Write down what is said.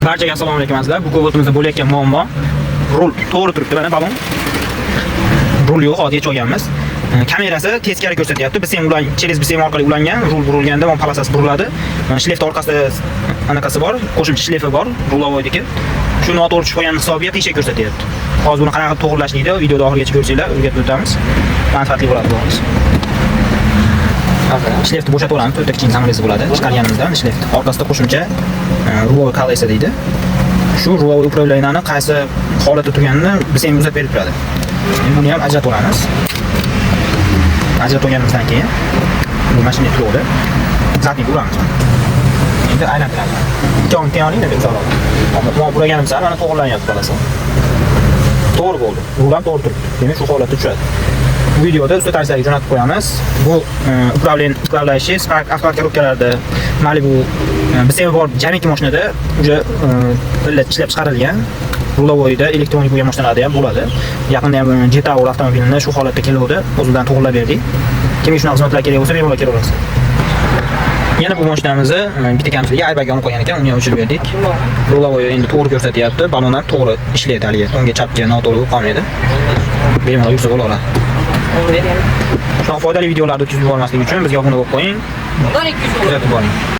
Barchaga assalomu alaykum azizlar. Bu Cobalt'imizda bo'layotgan muammo rul to'g'ri turibdi, mana balon. Rul yo'q, hozir yechib olganmiz. Kamerasi teskari ko'rsatyapti. Biz ham ulan cheles bisem orqali ulangan, rul burilganda mon palasasi buriladi. Shleft orqasida anaqasi bor, qo'shimcha shlefi bor, rulovoydiki. Shu noto'g'ri tushib qolgan hisobiga qiysha ko'rsatyapti. Hozir buni qanaqa to'g'rilashlikda videoda oxirigacha ko'rsanglar, o'rgatib o'tamiz. Manfaatli bo'ladi bu. Shleftni bo'shatib olamiz, to'rtta kichik zamresi bo'ladi. Chiqarganimizdan shleftni orqasida qo'shimcha rulovoy kolesa deydi. Shu rulovoy upravleniyaning qaysi holatda turganini biz ham uzatib berib turadi. Endi buni ham ajratib olamiz. Ajratib olganimizdan keyin bu mashina to'g'ri zatni uramiz. Endi aylantiramiz. Ikkovini teng oling deb aytsalar. Ammo buraganimizda mana to'g'rilanyapti balasi. To'g'ri bo'ldi. Rulam to'g'ri turibdi. Demak, shu holatda tushadi. Bu videoda usta tarzlariga jo'natib qo'yamiz. Bu upravlashi Spark avtokorobkalarda Malibu bizga bor jamiki mashinada uje ishlab chiqarilgan. Rulovoyda elektronik bo'lgan mashinalarda ham bo'ladi. Yaqinda ham Jetta avtomobilini shu holatda keluvdi. O'zidan to'g'rilab berdik. Kimga shunaqa xizmatlar kerak bo'lsa, bemalol kelaverasiz. Yana bu mashinamizni bitta kamchiligi airbagga olib qo'ygan ekan, uni ham o'chirib berdik. Rulovoy endi to'g'ri ko'rsatyapti, balon ham to'g'ri ishlaydi hali. O'ngga chapga noto'g'ri qolmaydi. Bemalol yursa bo'laveradi. Shunaqa foydali videolarni o'tkazib yubormaslik uchun bizga obuna bo'lib qo'ying. Kuzatib boring.